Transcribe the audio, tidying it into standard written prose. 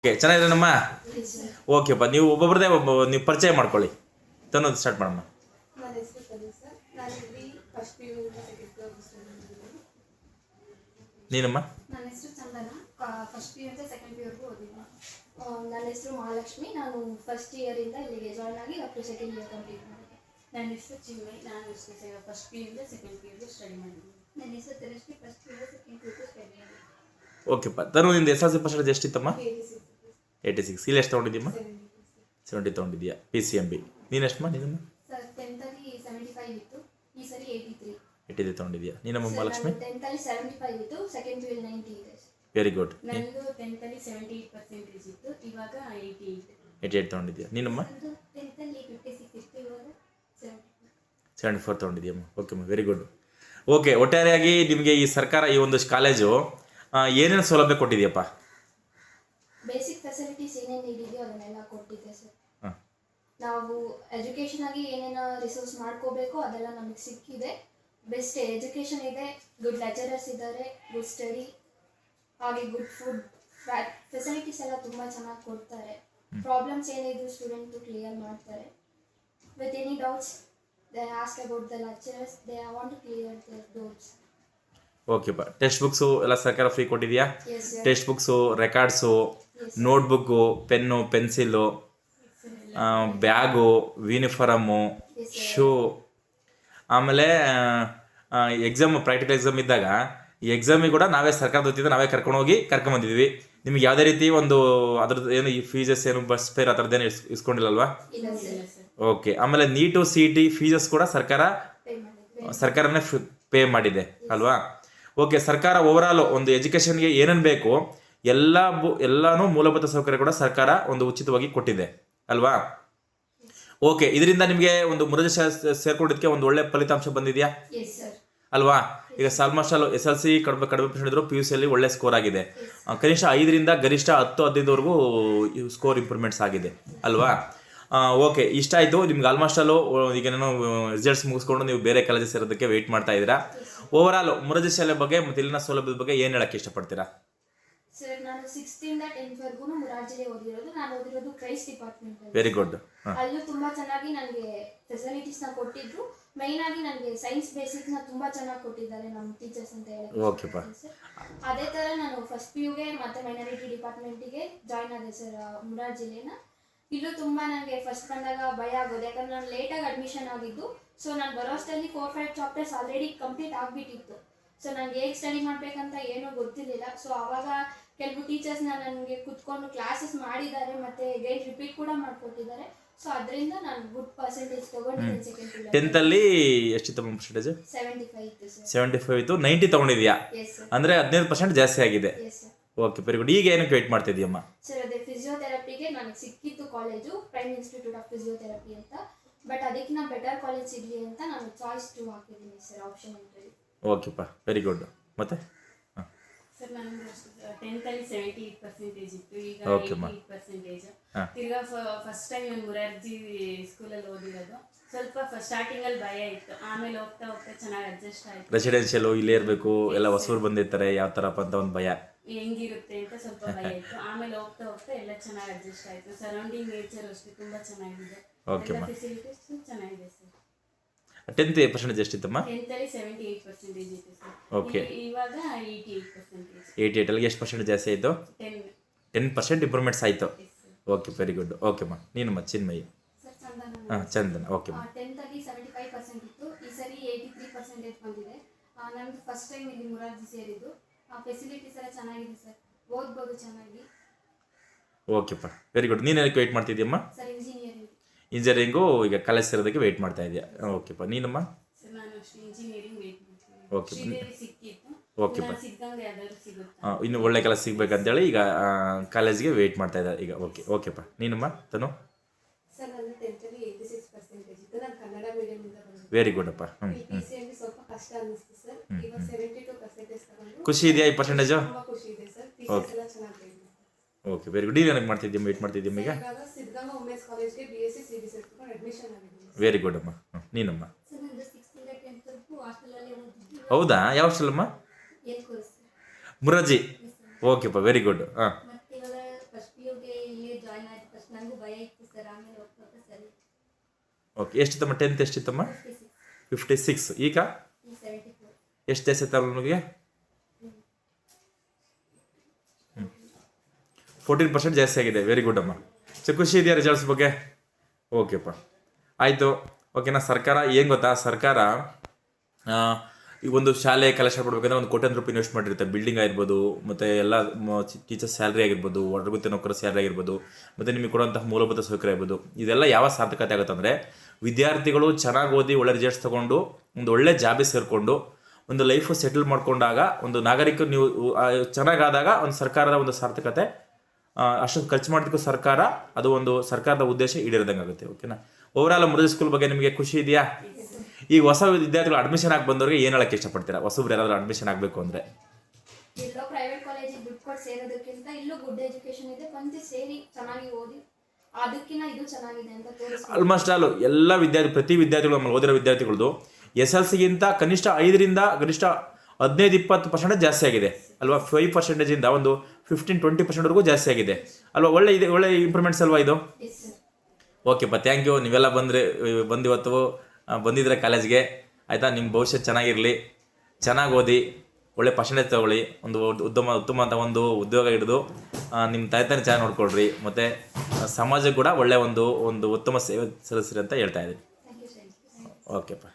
Okay, ಚೆನ್ನಾಗಿದ್ದೀನಮ್ಮ. ಓಕೆಪ್ಪ, ನೀವು ಒಬ್ಬೊಬ್ರದೇ ನೀವು ಪರಿಚಯ ಮಾಡ್ಕೊಳ್ಳಿ. ತನ್ನೋದು ಸ್ಟಾರ್ಟ್ ಮಾಡಮ್ಮ. ನನ್ನ ಹೆಸರು ತನು ಸರ್. ನಾನು ಇಲ್ಲಿ ಫಸ್ಟ್ ಪಿ ಯು ಇಂದ ಸೆಕೆಂಡ್ ಪಿ ಯು ಸ್ಟಡಿ ಮಾಡಿದ್ದೀನಿ. ನೀನಮ್ಮ? ನನ್ನ ಹೆಸರು ಚಂದನ. ಫಸ್ಟ್ ಪಿ ಯು ಇಂದ ಸೆಕೆಂಡ್ ಪಿ ಯುವರೆಗೂ ಓದಿದ್ದೀನಿ. ನನ್ನ ಹೆಸರು ಮಹಾಲಕ್ಷ್ಮಿ. ನಾನು ಫಸ್ಟ್ ಇಯರಿಂದ ಇಲ್ಲಿಗೆ ಜಾಯ್ನ್ ಆಗಿ up to second year complete ಮಾಡಿದೆ. ನನ್ನ ಹೆಸರು ಚಿನ್ಮಯ್. ನಾನು ಫಸ್ಟ್ ಪಿ ಯು ಇಂದ ಸೆಕೆಂಡ್ ಪಿ ಯುಗೆ ಸ್ಟಡಿ ಮಾಡಿದ್ದೀನಿ. ನನ್ನ ಹೆಸರು Tanushree. First P U second P ಯುಗೆ ಸ್ಟಡಿ ಮಾಡಿದ್ದೀನಿ. ಓಕೆಪ್ಪ, ತನು ನಿಂದು ಎಸ್ ಎಲ್ ಸಿ ಪರ್ಸೆಂಟೇಜ್ ಎಷ್ಟಿತ್ತಮ್ಮ? 86. ಇಲ್ಲಿ ಎಷ್ಟು ತೊಗೊಂಡಿದ್ದೀಮ್ಮ? 70 ತೊಗೊಂಡಿದ್ಯಾ PCMB. ನೀನೆಷ್ಟಮ್ಮ? ನೀನಮ್ಮ? ಸರ್ 10th ಅಲ್ಲಿ 75 ಇತ್ತು, ಈ ಸರಿ 83. 83 ತೊಗೊಂಡಿದ್ಯಾ. ನೀನಮ್ಮ ಮಹಾಲಕ್ಷ್ಮಿ? 10th ಅಲ್ಲಿ 75 ಇತ್ತು, ಸೆಕೆಂಡ್ ಪಿ ಯು 90 ಇದೆ. Very good. ನಂದು 10th ಅಲ್ಲಿ 78% ಇತ್ತು, ಇವಾಗ 88. 88 ತೊಗೊಂಡಿದ್ಯಾ. ನೀನಮ್ಮ? 10th ಅಲ್ಲಿ 56 ಇತ್ತು, ಇವಾಗ 74 ತೊಗೊಂಡಿದ್ಯಮ್ಮ. ಓಕೆಮ್ಮ, ವೆರಿ ಗುಡ್. ಓಕೆ, ಒಟ್ಟಾರೆಯಾಗಿ ನಿಮಗೆ ಈ ಸರ್ಕಾರ ಈ ಒಂದು ಕಾಲೇಜು ಏನೇನು ಸೌಲಭ್ಯ ಕೊಟ್ಟಿದೆಯಪ್ಪ? ಬೇಸಿಕ್ ಫೆಸಿಲಿಟೀಸ್ ಏನೇನು ನೀಡಿದೆಯೋ ಅದನ್ನೆಲ್ಲ ಕೊಟ್ಟಿದೆ ಸರ್. ಹಾಂ, ನಾವು ಎಜುಕೇಷನ್ ಆಗಿ ಏನೇನೋ ರಿಸೋರ್ಸ್ ಮಾಡ್ಕೋಬೇಕು ಅದೆಲ್ಲ ನಮಗೆ ಸಿಕ್ಕಿದೆ. ಬೆಸ್ಟ್ ಎಜುಕೇಷನ್ ಇದೆ, ಗುಡ್ ಲೆಕ್ಚರರ್ಸ್ ಇದ್ದಾರೆ, ಗುಡ್ ಸ್ಟಡಿ, ಹಾಗೆ ಗುಡ್ ಫುಡ್, ಫೆಸಿಲಿಟೀಸ್ ಎಲ್ಲ ತುಂಬ ಚೆನ್ನಾಗಿ ಕೊಡ್ತಾರೆ. ಪ್ರಾಬ್ಲಮ್ಸ್ ಏನಿದ್ರು ಸ್ಟೂಡೆಂಟು ಕ್ಲಿಯರ್ ಮಾಡ್ತಾರೆ. With any doubts they ask about the lecturers, they want to clear the doubts. ಓಕೆಪ್ಪ. ಟೆಕ್ಸ್ಟ್ ಬುಕ್ಸು ಎಲ್ಲ ಸರ್ಕಾರ ಫ್ರೀ ಕೊಟ್ಟಿದೆಯಾ? Yes sir. Text books, records, notebook, pen, pencil, bag, uniform, shoe, ಆಮೇಲೆ exam, practical exam ಇದ್ದಾಗ ಈ ಎಕ್ಸಾಮಿಗೆ ಕೂಡ ನಾವೇ ಸರ್ಕಾರದ ವತಿಯಿಂದ ನಾವೇ ಕರ್ಕೊಂಡೋಗಿ ಕರ್ಕೊಂಬಂದಿದ್ವಿ. ನಿಮ್ಗೆ ಯಾವುದೇ ರೀತಿ ಒಂದು ಅದ್ರದ್ದು ಏನು ಈ ಫೀಸಸ್ ಏನು ಬಸ್ ಫೇರ್ ಆ ಥರದ್ದೇನು ಇಸ್ಕೊಂಡಿಲ್ಲಲ್ವಾ? ಇಲ್ಲ ಸರ್. ಓಕೆ. ಆಮೇಲೆ ನೀಟು CET ಫೀಸಸ್ ಕೂಡ ಸರ್ಕಾರನೇ ಪೇ ಮಾಡಿದೆ ಅಲ್ವಾ? ಓಕೆ. ಸರ್ಕಾರ ಓವರಾಲ್ ಒಂದು ಎಜುಕೇಷನ್ಗೆ ಏನೇನು ಬೇಕು ಎಲ್ಲಾನು ಮೂಲಭೂತ ಸೌಕರ್ಯ ಕೂಡ ಸರ್ಕಾರ ಒಂದು ಉಚಿತವಾಗಿ ಕೊಟ್ಟಿದೆ ಅಲ್ವಾ? ಓಕೆ. ಇದರಿಂದ ನಿಮಗೆ ಒಂದು ಮುರಾರ್ಜಿ ಸೇರ್ಕೊಂಡಿದ್ದಕ್ಕೆ ಒಂದು ಒಳ್ಳೆ ಫಲಿತಾಂಶ ಬಂದಿದೆಯಾ ಎಸ್ ಸರ್. ಅಲ್ವಾ? ಈಗ ಆಲ್ಮೋಸ್ಟ್ ಆಲ್ SLC ಕಡಿಮೆ ಪರ್ಸೆಂಟ್ ಇದ್ರು PUC ಅಲ್ಲಿ ಒಳ್ಳೆ ಸ್ಕೋರ್ ಆಗಿದೆ. ಕನಿಷ್ಠ 5ರಿಂದ ಗರಿಷ್ಠ 10-15ವರೆಗೂ ಸ್ಕೋರ್ ಇಂಪ್ರೂವ್ಮೆಂಟ್ಸ್ ಆಗಿದೆ ಅಲ್ವಾ? ಓಕೆ, ಇಷ್ಟ ಆಯಿತು ನಿಮ್ಗೆ. ಆಲ್ಮೋಸ್ಟ್ ಅಲ್ಲೂ ಈಗ ನಾನು ರಿಸಲ್ಟ್ಸ್ ಮುಗಿಸ್ಕೊಂಡು ನೀವು ಬೇರೆ ಕಾಲೇಜಸ್ ಸೇರೋದಕ್ಕೆ ವೆಯ್ಟ್ ಮಾಡ್ತಾ ಇದ್ದೀರಾ. ಓವರಾಲ್ ಮುರಾರ್ಜಿ ಶಾಲೆ ಬಗ್ಗೆ ಮತ್ತು ಇಲ್ಲಿನ ಸೌಲಭ್ಯದ ಬಗ್ಗೆ ಏನು ಹೇಳಕ್ಕೆ ಇಷ್ಟಪಡ್ತೀರಾ? ಸರ್, ನಾನು 6th ಇಂದ 10th ವರೆಗೂ ಮುರಾರ್ಜಿಲೇ ಓದಿರೋದು. ನಾನು ಓದಿರೋದು ಕ್ರೈಸ್ಟ್ ಡಿಪಾರ್ಟ್ಮೆಂಟ್. Very good. ಅಲ್ಲೂ ತುಂಬಾ ಚೆನ್ನಾಗಿ ನನಗೆ ಫೆಸಿಲಿಟೀಸ್ನ ಕೊಟ್ಟಿದ್ರು. ಮೈನ್ ಆಗಿ ನನಗೆ ಸೈನ್ಸ್ ಬೇಸಿಕ್ನ ತುಂಬಾ ಚೆನ್ನಾಗಿ ಕೊಟ್ಟಿದ್ದಾರೆ ನಮ್ಮ ಟೀಚರ್ಸ್ ಅಂತ ಹೇಳಿ. ಓಕೆಪ್ಪ. ಅದೇ ಥರ ನಾನು ಫಸ್ಟ್ ಪಿ ಯುಗೆ ಮತ್ತು ಮೈನಾರಿಟಿ ಡಿಪಾರ್ಟ್ಮೆಂಟಿಗೆ ಜಾಯ್ನ್ ಆದೆ ಸರ್ ಮುರಾರ್ಜಿಲೇನ. ಇಲ್ಲೂ ತುಂಬ ನನಗೆ ಫಸ್ಟ್ ಬಂದಾಗ ಭಯ ಆಗೋದು, ಯಾಕಂದ್ರೆ ನಾನು ಲೇಟಾಗಿ ಅಡ್ಮಿಷನ್ ಆಗಿದ್ದು. ಸೊ ನಾನು ಬರೋ ಅಷ್ಟರಲ್ಲಿ 4-5 ಚಾಪ್ಟರ್ಸ್ ಆಲ್ರೆಡಿ ಕಂಪ್ಲೀಟ್ ಆಗಿಬಿಟ್ಟಿತ್ತು. ಸೊ ನನಗೆ ಹೇಗೆ ಸ್ಟಡಿ ಮಾಡಬೇಕಂತ ಏನೂ ಗೊತ್ತಿರಲಿಲ್ಲ. ಸೊ ಆವಾಗ ಕೆಲವು ಟೀಚರ್ಸ್ನ ನನಗೆ ಕುತ್ಕೊಂಡು ಕ್ಲಾಸಸ್ ಮಾಡಿದ್ದಾರೆ ಮತ್ತು ಗೈಡ್ ರಿಪೀಟ್ ಕೂಡ ಮಾಡಿಕೊಟ್ಟಿದ್ದಾರೆ. ಸೊ ಅದರಿಂದ ನಾನು ಗುಡ್ ಪರ್ಸೆಂಟೇಜ್ ತೊಗೊಂಡಿದ್ದೀನಿ. ಸೆಕೆಂಡ್ ಪಿ ಯು 10th ಅಲ್ಲಿ ಎಷ್ಟಿತ್ತು ಪರ್ಸೆಂಟೇಜ್? 75 ಇತ್ತು ಸರ್. 75 ಇತ್ತು. 90 ತೊಗೊಂಡಿದ್ಯಾ? Yes sir. ಅಂದರೆ 15% ಜಾಸ್ತಿ ಆಗಿದೆ. Yes sir. Okay, very good. ಈಗ ಏನಕ್ಕೆ ವೆಯ್ಟ್ ಮಾಡ್ತಿದ್ದೀಯಮ್ಮ? ಸರ್, ಅದೇ ಫಿಸಿಯೋಥೆರಪಿಗೆ ನನಗೆ ಸಿಕ್ಕಿತ್ತು college, prime institute of physiotherapy ಅಂತ. ಬಟ್ ಅದಕ್ಕಿಂತ ಬೆಟರ್ ಕಾಲೇಜ್ ಸಿಗಲಿ ಅಂತ ನಾನು ಚಾಯ್ಸ್ 2 ಹಾಕಿದ್ದೀನಿ ಸರ್, ಆಪ್ಷನ್ ಎಂಟ್ರಿ. ಓಕೆಪ್ಪ, ವೆರಿ ಗುಡ್. ಮತ್ತೆ ಸರ್, ನಂದು 10th ಅಲ್ಲಿ 78% ಇತ್ತು, ಈಗ Okay, ಮಾ. 88%. ಹಾ. ತಿರ್ಗಾ ಫಸ್ಟ್ ಟೈಮ್ ನಾನು ಮುರಾರ್ಜಿ ಸ್ಕೂಲಲ್ಲಿ ಓದಿರೋದು. ಸ್ವಲ್ಪ ಸ್ಟಾರ್ಟಿಂಗ್ ಅಲ್ಲಿ ಭಯ ಇತ್ತು, ಆಮೇಲೆ ಹೋಗ್ತಾ ಹೋಗ್ತಾ ಚೆನ್ನಾಗಿ ಅಡ್ಜಸ್ಟ್ ಆಯ್ತು. ರೆಸಿಡೆನ್ಷಿಯಲು ಇಲ್ಲೇ ಇರಬೇಕು, ಎಲ್ಲ ಹೊಸೂರು ಬಂದಿರ್ತಾರೆ, ಯಾವ ಥರಪ್ಪ ಅಂತ ಒಂದು ಭಯ. ಹೆಂಗಿರುತ್ತೆ ಅಂತ ಸ್ವಲ್ಪ ಭಯ ಇತ್ತು. ಆಮೇಲೆ ಹೋಗ್ತಾ ಹೋಗ್ತಾ ಎಲ್ಲ ಚೆನ್ನಾಗಿ ಅಡ್ಜಸ್ಟ್ ಆಯ್ತು. ಸರೌಂಡಿಂಗ್ ನೇಚರ್ ಅಷ್ಟೇ ತುಂಬಾ ಚೆನ್ನಾಗಿದೆ. Okay, ಮಾ. ಫೆಸಿಲಿಟೀಸ್ ಚೆನ್ನಾಗಿದೆ ಸರ್. 10th percentage ಎಷ್ಟಿತ್ತಮ್ಮ? 10th ಅಲ್ಲಿ 78% ಇತ್ತು ಸರ್. Okay. ಇವಾಗ 88%. 88 ಅಲ್ಲಿಗೆ ಎಷ್ಟು ಪರ್ಸೆಂಟ್ ಜಾಸ್ತಿ ಆಯಿತು? 10% ಇಂಪ್ರೂವ್ಮೆಂಟ್ಸ್ ಆಯಿತು. Okay, very good. ಓಕೆಮ್ಮ, ನೀನಮ್ಮ ಚಿನ್ಮಯಿ. ಸರ್, ಚಂದನ. ಹಾಂ, ಚಂದನ. ಓಕೆ. 10th ಅಲ್ಲಿ 75% ಇತ್ತು, ಈ ಸರಿ 83% ಬಂದಿದೆ. ನಮ್ದು ಫಸ್ಟ್ ಟೈಮ್ ಇಲ್ಲಿ ಮುರಾರ್ಜಿ ಸೇರಿದ್ದು. ಫೆಸಿಲಿಟೀಸ್ ಎಲ್ಲ ಚೆನ್ನಾಗಿದೆ ಸರ್, ಓದ್ಬೋದು ಚೆನ್ನಾಗಿ. ಓಕೆಪ್ಪ, ವೆರಿ ಗುಡ್. ನೀನು ಏನಕ್ಕೆ ವೆಯ್ಟ್ ಮಾಡ್ತಿದ್ದೀಯಮ್ಮ? Sir, engineering. ಇಂಜಿನಿಯರಿಂಗು ಈಗ ಕಾಲೇಜ್ ಸೇರೋದಕ್ಕೆ ವೆಯ್ಟ್ ಮಾಡ್ತಾ ಇದೆಯಾ? ಓಕೆಪ್ಪ. ನೀನಮ್ಮ? ಸರ್, ನಾನು ಅಷ್ಟೇ ಇಂಜಿನಿಯರಿಂಗ್ ವೇಟ್ ಮಾಡ್ತೀನಿ. ಓಕೆ. ಶ್ರೀದೇವಿ ಸಿಕ್ಕಿತ್ತು, ಓಕೆ ಬಾ. ಸಿಕ್ಕಂಗೆ ಯಾವ್ದಾದ್ರು ಸಿಗುತ್ತೆ. ಇನ್ನು ಒಳ್ಳೆ ಕೆಲಸ ಸಿಗ್ಬೇಕಂತೇಳಿ ಈಗ ಕಾಲೇಜ್ಗೆ ವೆಯ್ಟ್ ಮಾಡ್ತಾ ಇದ್ದಾರೆ ಈಗ. ಓಕೆ. ಓಕೆಪ್ಪ. ನೀನಮ್ಮ ತನು? ಸರ್, ನನ್ನ 10th ಅಲ್ಲಿ 86% ಇತ್ತು. ನಾನು ಕನ್ನಡ ಮೀಡಿಯಮಿಂದ ಬಂದಿದ್ದೆ. ವೆರಿ ಗುಡ್ ಅಪ್ಪ. PCMB ಸ್ವಲ್ಪ ಕಷ್ಟ ಅನ್ನಿಸ್ತು ಸರ್. ಇವಾಗ 72% ತಗೊಂಡು ಖುಷಿ ಇದೆಯಾ ಈ ಪರ್ಸೆಂಟೇಜು? ತುಂಬಾ ಖುಷಿ ಇದೆ ಸರ್. ಟೀಚರ್ಸ್ ಎಲ್ಲ ಚೆನ್ನಾಗಿ ಓಕೆ, ವೆರಿ ಗುಡ್. ನೀನು ಏನಕ್ಕೆ ಮಾಡ್ತಿದ್ದೀವಿ, ವೆಯ್ಟ್ ಮಾಡ್ತಿದ್ದೀವಿ ಈಗ? ಇವಾಗ ಸಿದ್ಧಗಂಗಾ ವುಮೆನ್ಸ್ ಕಾಲೇಜ್ಗೆ BSc CBC ತಗೊಂಡು ಅಡ್ಮಿಷನ್ ಆಗಿದ್ದೀನಿ. ವೆರಿ ಗುಡ್ ಅಮ್ಮ. ನೀನಮ್ಮ? ಸರ್, ನಂದು 6th ಇಂದ 10th ವರೆಗೂ ಹಾಸ್ಟೆಲಲ್ಲಿ ಓದಿದ್ದು. ಹೌದಾ? ಯಾವ ಹಾಸ್ಟೆಲಮ್ಮ? L course. ಮುರಾರ್ಜಿ. ಓಕೆಪ್ಪ, ವೆರಿ ಗುಡ್. ಹಾಂ. ಮತ್ತೆ ಇವಾಗ ಫಸ್ಟ್ ಪಿ ಯು ಓಕೆ ಎಷ್ಟಿತ್ತಮ್ಮ 10th ಎಷ್ಟಿತ್ತಮ್ಮ 56 ಈಗ 74. ಎಷ್ಟು ಜಾಸ್ತಿ ಆಯ್ತಲ್ಲ ನಿಮಗೆ 14% ಜಾಸ್ತಿ ಆಗಿದೆ. ವೆರಿ ಗುಡ್ ಅಮ್ಮ. ಸೊ ಖುಷಿ ಇದೆಯಾ ರಿಸಲ್ಟ್ಸ್ ಬಗ್ಗೆ? ಓಕೆಪ್ಪ ಆಯಿತು. ಓಕೆನಾ. ಸರ್ಕಾರ ಏನು ಗೊತ್ತಾ, ಸರ್ಕಾರ ಈಗ ಒಂದು ಶಾಲೆ ಕಲೆಕ್ಷನ್ ಕೊಡಬೇಕಂದ್ರೆ ಒಂದು ಕೋಟ್ಯಾಂತರ ರೂಪಾಯಿ ಇನ್ವೆಸ್ಟ್ ಮಾಡಿರುತ್ತೆ. ಬಿಲ್ಡಿಂಗ್ ಆಗಿರ್ಬೋದು, ಮತ್ತು ಎಲ್ಲ ಟೀಚರ್ಸ್ ಸ್ಯಾಲ್ರಿ ಆಗಿರ್ಬೋದು, ಹೊರಗುತ್ತೆ ನೌಕರ ಸ್ಯಾಲ್ರಿ ಆಗಿರ್ಬೋದು, ಮತ್ತು ನಿಮಗೆ ಕೊಡುವಂತಹ ಮೂಲಭೂತ ಸೌಕರ್ಯ ಆಗಿರ್ಬೋದು. ಇದೆಲ್ಲ ಯಾವ ಸಾರ್ಥಕತೆ ಆಗುತ್ತೆ ಅಂದರೆ, ವಿದ್ಯಾರ್ಥಿಗಳು ಚೆನ್ನಾಗಿ ಓದಿ ಒಳ್ಳೆ ರಿಸಲ್ಟ್ಸ್ ತೊಗೊಂಡು ಒಂದು ಒಳ್ಳೆ ಜಾಬಿಗೆ ಸೇರಿಕೊಂಡು ಒಂದು ಲೈಫು ಸೆಟಲ್ ಮಾಡ್ಕೊಂಡಾಗ, ಒಂದು ನಾಗರಿಕ ನೀವು ಚೆನ್ನಾಗಾದಾಗ ಒಂದು ಸರ್ಕಾರದ ಒಂದು ಸಾರ್ಥಕತೆ, ಅಷ್ಟೊಂದು ಖರ್ಚು ಮಾಡೋದಕ್ಕೂ ಸರ್ಕಾರ, ಅದು ಒಂದು ಸರ್ಕಾರದ ಉದ್ದೇಶ ಈಡೇರಿದಂಗೆ ಆಗುತ್ತೆ. ಓಕೆನಾ. ಓವರಾಲ್ ಮುರಾರ್ಜಿ ಸ್ಕೂಲ್ ಬಗ್ಗೆ ನಿಮಗೆ ಖುಷಿ ಇದೆಯಾ? ಈಗ ಹೊಸ ವಿದ್ಯಾರ್ಥಿಗಳು ಅಡ್ಮಿಷನ್ ಆಗಿ ಬಂದವ್ರಿಗೆ ಏನು ಹೇಳಕ್ಕೆ ಇಷ್ಟಪಡ್ತೀರಾ? ಹೊಸಬ್ರು ಯಾರಾದರೂ ಅಡ್ಮಿಷನ್ ಆಗಬೇಕು ಅಂದರೆ? ಎಲ್ಲೋ ಪ್ರೈವೇಟ್ ಕಾಲೇಜಿಗೆ ದುಡ್ಡು ಕೊಟ್ಟು ಸೇರೋದಕ್ಕಿಂತ ಇಲ್ಲೂ ಗುಡ್ ಎಜುಕೇಶನ್ ಇದೆ, ಬಂದು ಸೇರಿ ಚೆನ್ನಾಗಿ ಓದಿ, ಅದಕ್ಕಿಂತ ಇದು ಚೆನ್ನಾಗಿದೆ ಅಂತ ತೋರಿಸ್ತಾರೆ. ಆಲ್ಮೋಸ್ಟ್ ಆಲ್ ಎಲ್ಲ ಪ್ರತಿ ವಿದ್ಯಾರ್ಥಿಗಳು, ನಮ್ಮಲ್ಲಿ ಓದಿರೋ ವಿದ್ಯಾರ್ಥಿಗಳದ್ದು SLCಗಿಂತ ಕನಿಷ್ಠ 5ರಿಂದ ಗರಿಷ್ಠ 15-20% ಜಾಸ್ತಿ ಆಗಿದೆ ಅಲ್ವಾ? 5%ಇಂದ ಒಂದು 15-20%ವರೆಗೂ ಜಾಸ್ತಿ ಆಗಿದೆ ಅಲ್ವಾ? ಒಳ್ಳೆ ಇಂಪ್ರೂವ್ಮೆಂಟ್ಸ್ ಅಲ್ವಾ ಇದು? ಓಕೆಪ್ಪ, ಥ್ಯಾಂಕ್ ಯು. ನೀವೆಲ್ಲ ಬಂದಿವತ್ತು ಬಂದಿದ್ರೆ ಕಾಲೇಜ್ಗೆ, ಆಯಿತಾ? ನಿಮ್ಮ ಭವಿಷ್ಯ ಚೆನ್ನಾಗಿರಲಿ, ಚೆನ್ನಾಗಿ ಓದಿ, ಒಳ್ಳೆ ಪರ್ಸೆಂಟೇಜ್ ತಗೊಳ್ಳಿ, ಒಂದು ಉತ್ತಮ ಅಂತ ಒಂದು ಉದ್ಯೋಗ ಹಿಡಿದು ನಿಮ್ಮ ತಾಯ್ತಾನೆ ಚೆನ್ನಾಗಿ ನೋಡ್ಕೊಳ್ರಿ, ಮತ್ತು ಸಮಾಜಕ್ಕೆ ಕೂಡ ಒಳ್ಳೆಯ ಒಂದು ಉತ್ತಮ ಸೇವೆ ಸಲ್ಲಿಸ್ರಿ ಅಂತ ಹೇಳ್ತಾ ಇದ್ದೀನಿ. ಓಕೆಪ್ಪ.